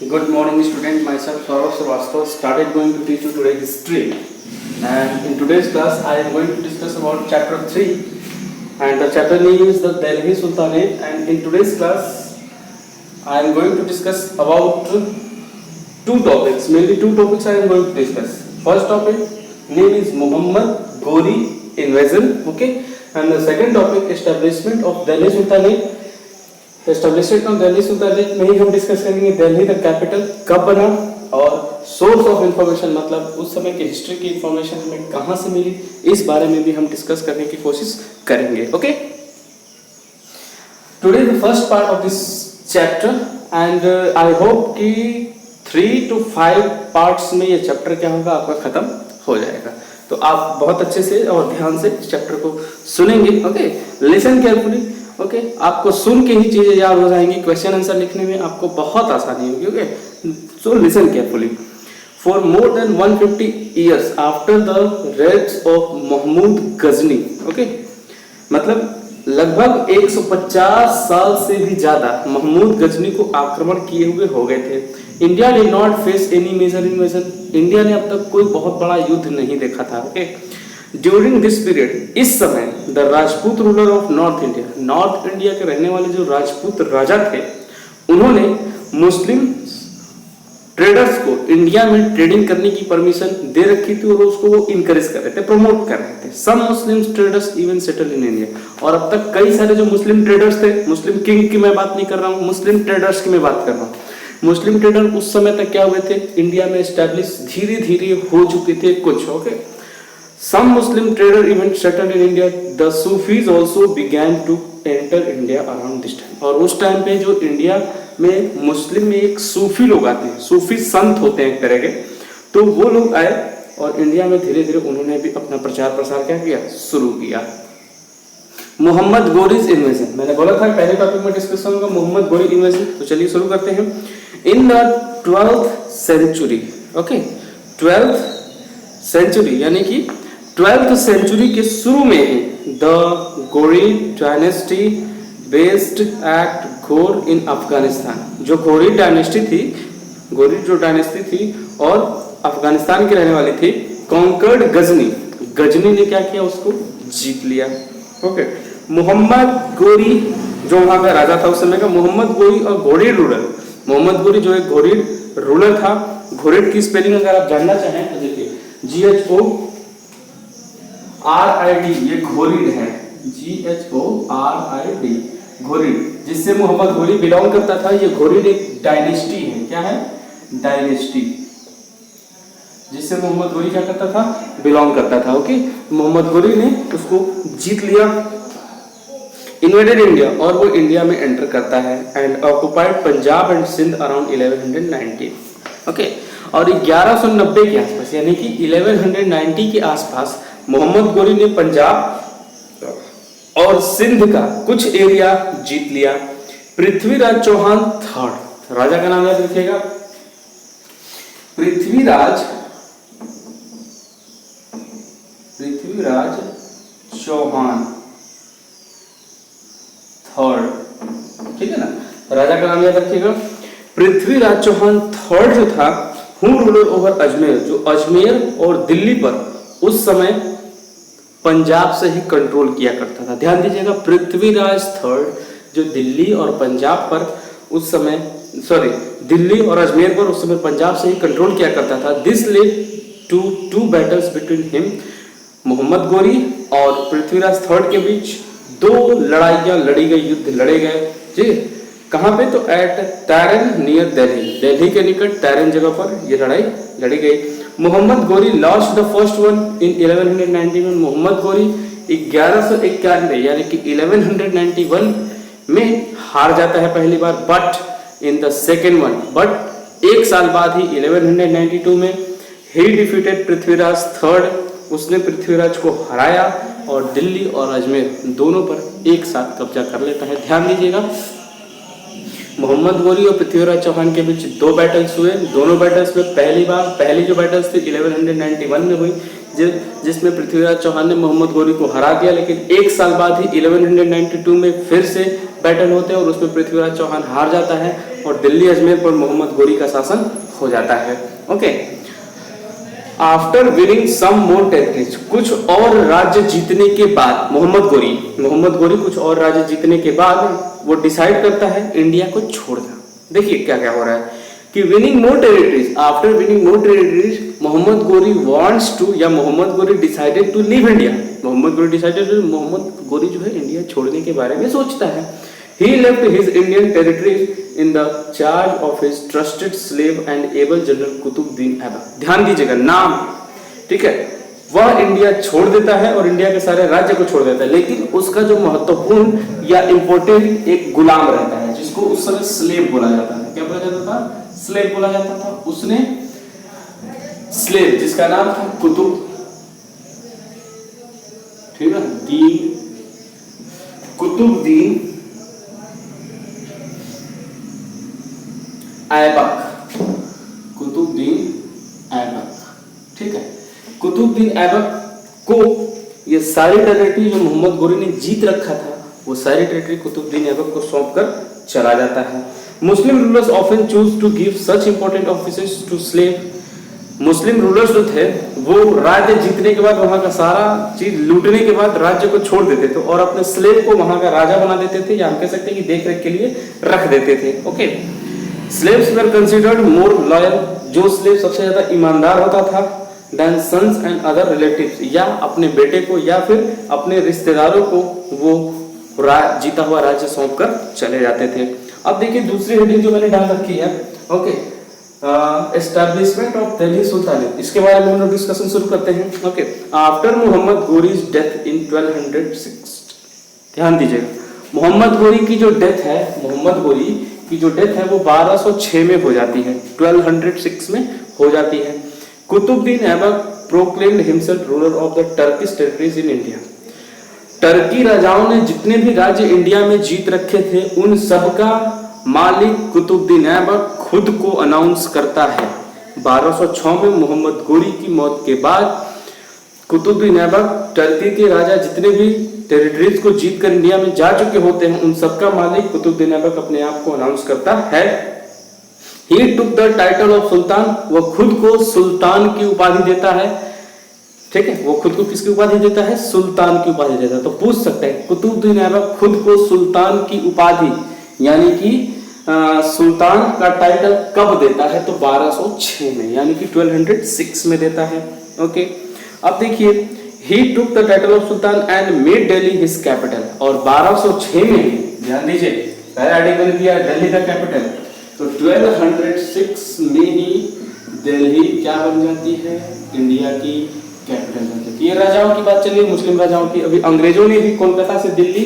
Good morning, student. Myself Saurav Srivastava started going to teach you today history, and in today's class I am going to discuss about chapter 3, and the chapter name is the Delhi Sultanate. And in today's class I am going to discuss about two topics. Mainly two topics I am going to discuss. First topic name is Muhammad Ghori invasion, okay, and the second topic establishment of Delhi Sultanate. Establishment of Delhi sultanate में ही हम discuss करेंगे Delhi the capital कब बना और source of information, मतलब उस समय की हिस्ट्री की इंफॉर्मेशन हमें कहाँ से मिली, इस बारे में भी हम डिस्कस करने की कोशिश करेंगे. Okay, today the first part of this chapter and I hope कि 3 to 5 पार्ट्स में ये चैप्टर क्या होगा आपका खत्म हो जाएगा. तो आप बहुत अच्छे से और ध्यान से इस चैप्टर को सुनेंगे. Okay, listen carefully. ओके, आपको सुन के ही चीजें याद हो जाएंगी. क्वेश्चन आंसर लिखने में आपको बहुत आसानी होगी. Okay, so listen carefully. For more than 150 years after the raids of Mahmud Ghazni, okay, मतलब लगभग 150 साल से भी ज्यादा महमूद गजनी को आक्रमण किए हुए हो गए थे. India did not face any major invasion. India ने अब तक कोई बहुत बड़ा युद्ध नहीं देखा था. ओके, ड्यूरिंग दिस पीरियड, इस समय the Rajput ruler of north India, north India के रहने वाले जो राजपूत राजा थे, उन्होंने मुस्लिम ट्रेडर्स को इंडिया में ट्रेडिंग करने की परमिशन दे रखी थी और उसको वो इनकरेज कर रहे थे, प्रमोट कर रहे थे. Some Muslim traders even settle in India. और अब तक कई सारे जो मुस्लिम ट्रेडर्स थे, मुस्लिम किंग की मैं बात नहीं कर रहा हूँ, मुस्लिम ट्रेडर्स की मैं बात कर रहा हूँ. मुस्लिम ट्रेडर उस समय तक क्या हुए थे, इंडिया में एस्टेब्लिश धीरे धीरे हो चुके थे कुछ. Okay, some Muslim trader even settled in India. The Sufis also began to enter India around this time. और उस टाइम पे जो इंडिया में मुस्लिम में एक सूफी लोग आते हैं, सूफी संत होते हैं एक तरह के, तो वो लोग आए और इंडिया में धीरे धीरे उन्होंने भी अपना प्रचार प्रसार क्या किया, शुरू किया. मोहम्मद गोरीज इन्वेजन, मैंने बोला था पहले टॉपिक में डिस्कस होगा मोहम्मद गोरी इन्वेजन. तो चलिए शुरू करते हैं. In the 12th century, okay, 12th century यानी कि 12th century के शुरू में ही the Ghori dynasty based eight घोर इन अफगानिस्तान. जो घोरी डायनेस्टी थी, घोरी जो डायनेस्टी थी और अफगानिस्तान की रहने वाली थी, कॉन्कर्ड गजनी, गजनी ने क्या किया, उसको जीत लिया. ओके, मोहम्मद गोरी जो वहां का राजा था उस समय का, मोहम्मद गोरी और घोरी रूलर. मोहम्मद गोरी जो एक घोरी रूलर था, घोरी की स्पेलिंग अगर आप जानना चाहें तो देखिए GHORID, ये घोरीड है, GHORID, घोरीड, जिससे मोहम्मद घोरी बिलोंग करता था. ये घोरीड एक डायनेस्टी है. क्या है, डायनेस्टी, जिससे मोहम्मद घोरी क्या करता था, बिलोंग करता था. ओके, मोहम्मद घोरी ने उसको जीत लिया, इन्वेडेड इंडिया, और वो इंडिया में एंटर करता है and occupied Punjab and Sindh around 1190. Okay, और 1190 के आसपास यानी कि 1190 के आसपास मोहम्मद गोरी ने पंजाब और सिंध का कुछ एरिया जीत लिया. पृथ्वीराज चौहान थर्ड, राजा का नाम याद रखिएगा, पृथ्वीराज चौहान थर्ड, ठीक है ना, राजा का नाम याद रखिएगा. पृथ्वीराज चौहान थर्ड जो था, हु रूलर ओवर अजमेर, जो अजमेर और दिल्ली पर उस समय पंजाब से ही कंट्रोल किया करता था. ध्यान दीजिएगा, पृथ्वीराज थर्ड जो दिल्ली और पंजाब पर उस समय, सॉरी, दिल्ली और अजमेर पर उस समय पंजाब से ही कंट्रोल किया करता था. This led to 2 battles between him, Mohammad Ghori और पृथ्वीराज थर्ड के बीच 2 लड़ाइयां लड़ी गई, युद्ध लड़े गए जी. कहां पे, तो एट तैरन नियर दिल्ली, दिल्ली के निकट तैरन जगह पर ये लड़ाई लड़ी गई. Mohammad Ghori lost the first one in 1191. Mohammad Ghori 1191 यानी कि 1191 में हार जाता है पहली बार. But in the second one, but एक साल बाद ही 1192 में ही डिफीटेड पृथ्वीराज थर्ड, उसने पृथ्वीराज को हराया और दिल्ली और अजमेर दोनों पर एक साथ कब्जा कर लेता है. ध्यान दीजिएगा, मोहम्मद गोरी और पृथ्वीराज चौहान के बीच 2 बैटल्स हुए. दोनों बैटल्स में पहली जो बैटल्स थी 1191 में हुई, जिसमें पृथ्वीराज चौहान ने मोहम्मद गोरी को हरा दिया. लेकिन एक साल बाद ही 1192 में फिर से बैटल होते हैं और उसमें पृथ्वीराज चौहान हार जाता है और दिल्ली अजमेर पर मोहम्मद गोरी का शासन हो जाता है। ओके, आफ्टर विनिंग सम मोर टेरिटरीज, कुछ और राज्य जीतने के बाद मोहम्मद गोरी कुछ और राज्य जीतने के बाद वो डिसाइड करता है इंडिया को छोड़ना। देखिए क्या क्या हो रहा है कि winning more territories, after winning more territories Mohammad Ghori wants to, या Mohammad Ghori decided to leave India. Mohammad Ghori जो है इंडिया छोड़ने के बारे में सोचता है। He left his Indian territories in the charge of his trusted slave and able general Qutubuddin Aibak. ध्यान दीजिएगा नाम, ठीक है, वह इंडिया छोड़ देता है और इंडिया के सारे राज्य को छोड़ देता है, लेकिन उसका जो महत्वपूर्ण या इंपॉर्टेंट एक गुलाम रहता है जिसको उस समय स्लेव बोला जाता है। क्या बोला जाता था? स्लेव बोला जाता था। उसने स्लेव जिसका नाम था कुतुब, ठीक है, कुतुबुद्दीन ऐबक, ठीक है, कुतुबुद्दीन ऐबक को ये सारी टेरिटरी जो मोहम्मद गोरी ने जीत रखा था वो सारी टेरिटरी कुतुबुद्दीन ऐबक को सौंप कर चला जाता है। Muslim rulers often choose to give such important offices to slave. Muslim rulers जो थे वो राज्य जीतने के बाद वहां का सारा चीज लूटने के बाद राज्य को छोड़ देते थे और अपने स्लेव को वहां का राजा बना देते थे, या हम कह सकते हैं कि देख रेख के लिए रख देते थे। Okay, slaves were considered more loyal, जो स्लेव सबसे ज्यादा ईमानदार होता था, then sons and other relatives, या अपने बेटे को या फिर अपने रिश्तेदारों को वो जीता हुआ राज्य सौंप कर चले जाते थे। अब देखिए दूसरी हेडिंग जो मैंने डाल रखी है, okay, establishment of Delhi sultanate, इसके बारे में हम लोग डिस्कशन शुरू करते हैं। Okay, after Mohammad Ghori's death in 1206, ध्यान दीजिएगा मोहम्मद गोरी की जो डेथ है, मोहम्मद गोरी की जो डेथ है वो 1206 में हो जाती है, 1206 में हो जाती है। Qutbuddin Aibak proclaimed himself ruler of the Turkish territories in India. टर्की राजाओं ने जितने भी राज्य इंडिया में जीत रखे थे उन सबका मालिक कुतुबुद्दीन ऐबक खुद को अनाउंस करता है। 1206 में मोहम्मद गोरी की मौत के बाद कुतुबुद्दीन ऐबक टर्की के राजा जितने भी टेरिटरीज को जीत कर इंडिया में जा चुके होते हैं उन सबका मालिक कुतुबुद्दीन ऐबक अपने आप को अनाउंस करता है। He took the title of सुल्तान, वह खुद को सुल्तान की उपाधि देता है, ठीक है, वो खुद को किसकी उपाधि देता है? सुल्तान की उपाधि देता है। तो पूछ सकते हैं कुतुबुद्दीन ऐबक खुद को सुल्तान की उपाधि यानी कि सुल्तान का टाइटल कब देता है? तो 1206 में, यानी कि 1206 में देता है। ओके, अब देखिए he took the title of Sultan and made Delhi his capital, और 1206 में ध्यान दीजिए पहला आर्टिकल दिया दिल्ली का कैपिटल, तो 1206 में ही दिल्ली क्या बन जाती है? इंडिया की कैपिटल बन जाती है। ये राजाओं की बात चलिए, मुस्लिम राजाओं की। अभी अंग्रेजों ने भी कोलकाता से दिल्ली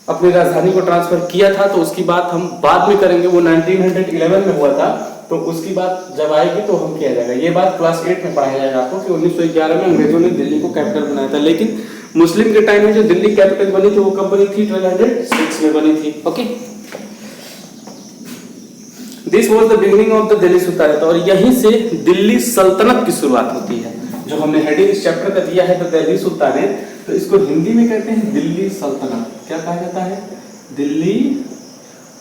अपनी राजधानी को ट्रांसफर किया था, तो उसकी बात हम बाद में करेंगे। वो 1911 में हुआ था, तो उसकी बात जब आएगी तो हम किया जाएगा। ये बात क्लास 8 में पढ़ाया जाएगा आपको कि 1911 में अंग्रेजों ने दिल्ली को कैपिटल बनाया था, लेकिन मुस्लिम के टाइम में जो दिल्ली कैपिटल बनी थी वो कब बनी थी? 1206 में बनी थी। Okay, this was the beginning of the Delhi sultanate, और यहीं से दिल्ली सल्तनत की शुरुआत होती है। जो हमने हेडिंग इस चैप्टर का दिया है द दिल्ली सुल्तानेट, तो इसको हिंदी में कहते हैं दिल्ली सल्तनत। क्या कहा जाता है? दिल्ली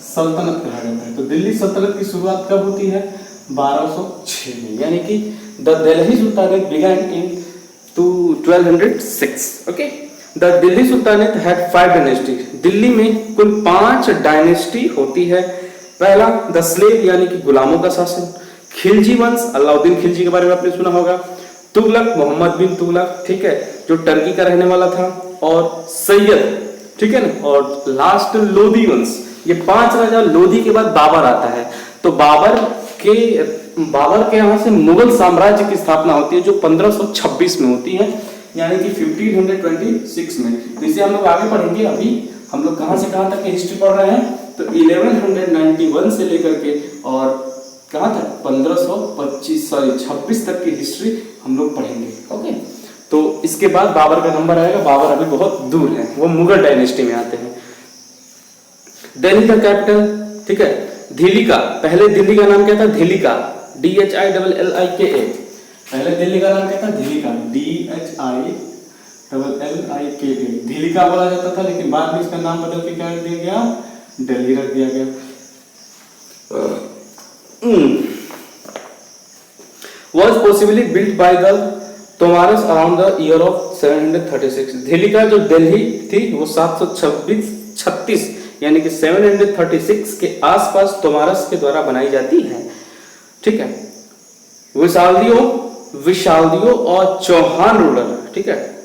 सल्तनत कहा जाता है। तो दिल्ली सल्तनत की शुरुआत कब होती है? 1206 में, यानी कि the Delhi sultanate began in 1206। Okay, the Delhi sultanate had 5 dynasty. Delhi में कुल 5 डायनेस्टी होती है। पहला द स्लेव यानी कि गुलामों का शासन, खिलजी वंश, अलाउद्दीन खिलजी के बारे में आपने सुना होगा, तुगलक, मोहम्मद बिन तुगलक, ठीक है, जो टर्की का रहने वाला था, और सैयद, ठीक है ना, और लास्ट लोधी वंश। ये 5 राजा, लोधी के बाद बाबर आता है। तो बाबर के यहाँ से मुगल साम्राज्य की स्थापना होती है जो 1526 में होती है, यानी कि 1526 में। तो इसे हम लोग आगे पढ़ेंगे। अभी हम लोग कहां से कहां तक की हिस्ट्री पढ़ रहे हैं? तो 1191 से लेकर के और कहां तक? 26 तक की हिस्ट्री हम लोग पढ़ेंगे। ओके, तो इसके बाद बाबर का नंबर आएगा। बाबर अभी बहुत दूर है, वो मुगल डायनेस्टी में आते हैं। दिल्ली का कैपिटल, ठीक है, दिल्ली का, पहले दिल्ली का नाम क्या था? दिल्ली का, DHILLIKA। पहले दिल्ली का नाम क्या था? दिल्ली का, DHILLIKA, दिल्ली का बोला जाता था, लेकिन बाद में इसका नाम बदल के क्या दिया गया? दिल्ली रख दिया गया। tomb was possibly built by the Tomaras around the year of 736। Delhi का जो दिल्ली थी वो 736 यानी कि 736 के आसपास तोमारस के द्वारा बनाई जाती है। ठीक है, विशालदियो और चौहान रूलर। ठीक है,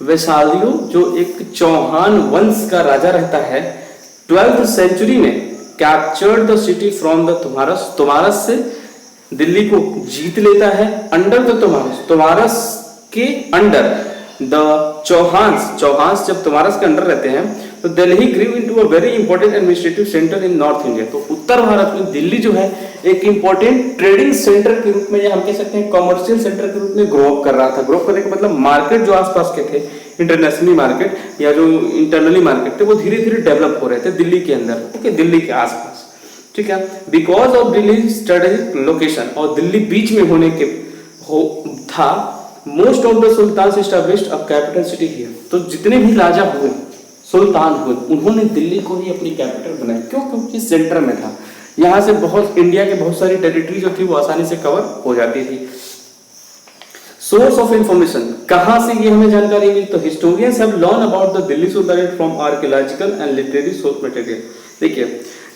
विशालदियो जो एक चौहान वंश का राजा रहता है 12th सेंचुरी में captured the city from the Tomaras. Tomaras से दिल्ली को जीत लेता है अंडर द तोमारस के अंडर द चौहान्स जब तोमारस के अंडर रहते हैं तो Delhi grew into a very important administrative centre in north India. तो उत्तर भारत में दिल्ली जो है एक इंपॉर्टेंट ट्रेडिंग सेंटर के रूप में या हम कह सकते हैं कॉमर्शियल सेंटर के रूप में ग्रो अप कर रहा था। ग्रो अप करने का मतलब मार्केट जो आसपास के थे, इंटरनेशनली मार्केट या जो इंटरनली मार्केट थे, वो धीरे धीरे डेवलप हो रहे थे दिल्ली के अंदर। ओके, दिल्ली के आसपास। ठीक है, because of Delhi strategic location और दिल्ली बीच में होने के था, most of the sultan established a capital city here. तो जितने भी राजा हुए, सुल्तान हुए, उन्होंने दिल्ली को ही अपनी कैपिटल बनाई। क्यों? क्योंकि सेंटर में था। यहाँ से बहुत इंडिया के बहुत सारी टेरिटरी जो थी वो आसानी से कवर हो जाती थी। सोर्स ऑफ इंफॉर्मेशन, कहाँ से ये हमें जानकारी मिली? तो historians have learn about the Delhi sultanate from archaeological and literary source material. देखिए,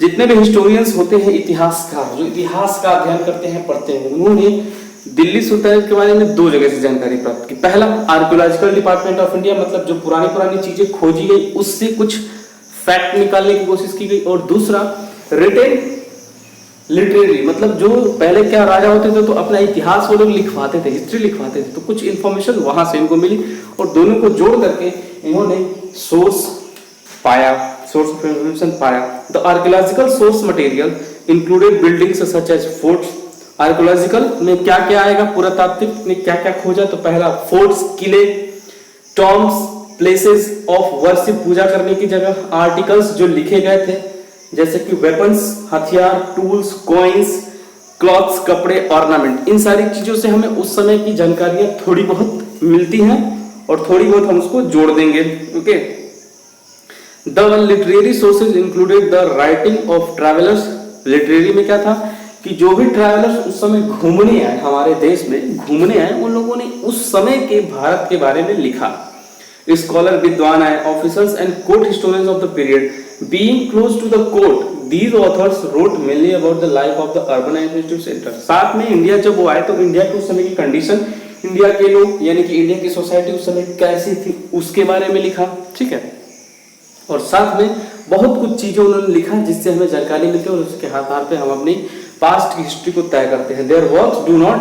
जितने भी हिस्टोरियंस होते हैं, इतिहासकार जो इतिहास का अध्ययन करते हैं, पढ़ते हैं, उन्होंने दिल्ली सुल्तानेट के बारे में दो जगह से जानकारी प्राप्त की। पहला, आर्कियोलॉजिकल डिपार्टमेंट ऑफ इंडिया, मतलब जो पुरानी चीजें खोजी गई उससे कुछ फैक्ट निकालने की कोशिश की गई। और दूसरा, रिटेन लिटरेरी, मतलब जो पहले क्या राजा होते थे तो अपना इतिहास वो लोग लिखवाते थे, हिस्ट्री लिखवाते थे, तो कुछ इंफॉर्मेशन वहां से इनको मिली और दोनों को जोड़ करके इन्होंने सोर्स ऑफ इंफॉर्मेशन पाया। The archaeological source material included buildings such as forts. Archaeological में क्या क्या आएगा, पुरातात्विक ने क्या क्या खोजा? तो पहला, फोर्ट्स, किले, टॉम्ब्स, प्लेसेस ऑफ वर्शिप, पूजा करने की जगह, आर्टिकल्स जो लिखे गए थे जैसे कि वेपन्स, हथियार, टूल्स, कॉइन्स, क्लॉथ्स, कपड़े, ऑर्नामेंट। इन सारी चीजों से हमें उस समय की जानकारियां थोड़ी बहुत मिलती हैं और थोड़ी बहुत हम उसको जोड़ देंगे। Okay, the literary sources included the writing of travellers. Literary में क्या था कि जो भी ट्रैवलर्स उस समय घूमने आए, हमारे देश में घूमने आए, उन लोगों ने उस समय के भारत के बारे में लिखा। स्कॉलर, विद्वान आए, officers and court historians of the period being close to the court, these authors wrote mainly about the life of the urban administrative centre. साथ में इंडिया जब वो आए तो इंडिया के उस समय की कंडीशन, इंडिया के लोग यानी कि इंडिया की सोसाइटी उस समय कैसी थी उसके बारे में लिखा। ठीक है, और साथ में बहुत कुछ चीजें उन्होंने लिखा जिससे हमें जानकारी मिलती है और उसके आधार पे हम अपनी पास्ट की हिस्ट्री को तय करते हैं। There works do not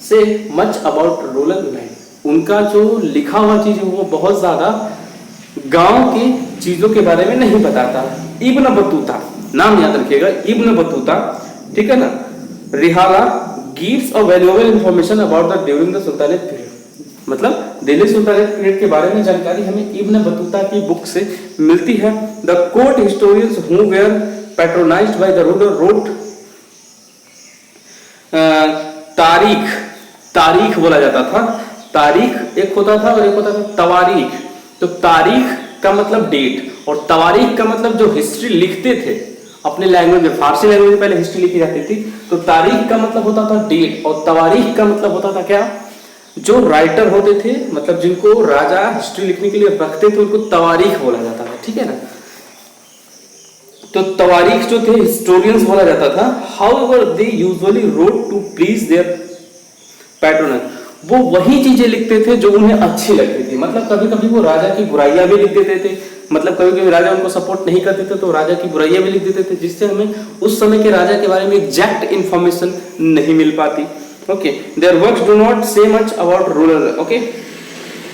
say much about rural life. उनका जो लिखा हुआ चीज है वो बहुत ज्यादा गांव की चीजों के बारे में नहीं बताता। इब्न बतूता, नाम याद रखिएगा, इब्न बतूता, ठीक है ना। Rihla gives a valuable information about the during the sultanate period, मतलब दिल्ली सुल्तानेट पीरियड के बारे में जानकारी हमें इब्न बतूता की बुक से मिलती है। The court historians who were patronised by the ruler wrote तारीख बोला जाता था। तारीख एक होता था और एक होता था तवारीख। तो तारीख का मतलब डेट और तवारीख का मतलब जो हिस्ट्री लिखते थे अपने लैंग्वेज में, फारसी लैंग्वेज में पहले हिस्ट्री लिखी जाती थी। तो तारीख का मतलब होता था डेट और तवारीख का मतलब होता था क्या, जो राइटर होते थे, मतलब जिनको राजा हिस्ट्री लिखने के लिए रखते थे उनको तवारीख बोला जाता था। ठीक है ना, तो तवारीख जो थे हिस्टोरियंस बोला जाता था। However they usually wrote to please their patroner, वो वही चीजें लिखते थे जो उन्हें अच्छी लगती थी। मतलब कभी कभी वो राजा की बुराइयां भी लिख देते थे, मतलब कभी कभी राजा उनको सपोर्ट नहीं करते थे तो राजा की बुराइयां भी लिख देते थे, जिससे हमें उस समय के राजा के बारे में एग्जैक्ट इंफॉर्मेशन नहीं मिल पाती। Okay, their works do not say much about rural. Okay,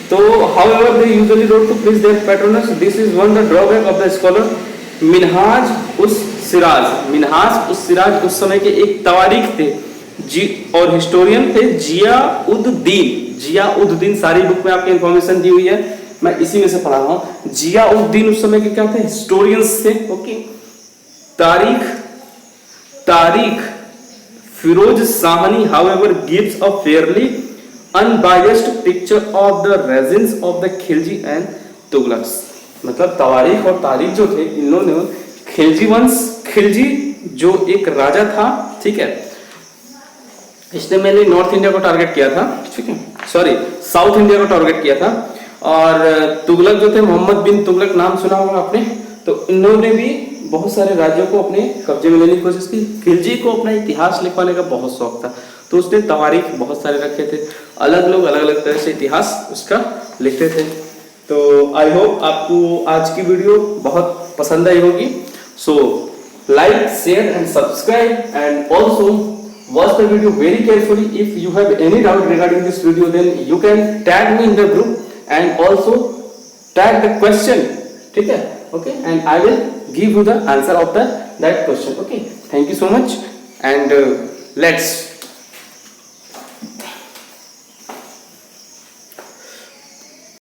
तो however they usually wrote to please their patroners, this is one the drawback of the scholar. Minhaj us Siraj उस समय के एक तवारीख थे जी और हिस्टोरियन थे जियाउद्दीन। सारी बुक में आपकी इंफॉर्मेशन दी हुई है, मैं इसी में से पढ़ा रहा हूं। जियाउद्दीन उस समय के क्या थे, हिस्टोरियंस थे। Okay, Tarikh Firoz Shahi however gives a fairly unbiased picture of the reigns of the Khilji and Tughlaqs. मतलब तवारीख और तारीख जो थे, इन्होंने खिलजी वंश, खिलजी जो एक राजा था ठीक है। इसने मैंने नॉर्थ इंडिया को टारगेट किया था, ठीक है, सॉरी साउथ इंडिया को टारगेट किया था। और तुगलक जो थे, मोहम्मद बिन तुगलक नाम सुना होगा आपने, तो इन्होंने भी बहुत सारे राज्यों को अपने कब्जे में लेने की कोशिश की। खिलजी को अपना इतिहास लिखवाने का बहुत शौक था, तो उसने तवारीख बहुत सारे रखे थे, अलग लोग अलग अलग तरह से इतिहास उसका लिखते थे। तो आई होप आपको आज की वीडियो बहुत पसंद आई होगी। So like, share and subscribe and also watch the video very carefully. If you have any doubt regarding this video, then you can tag me in the group and also tag the question, ठीक है, okay, and I will give you the answer of that question, okay. Thank you so much and let's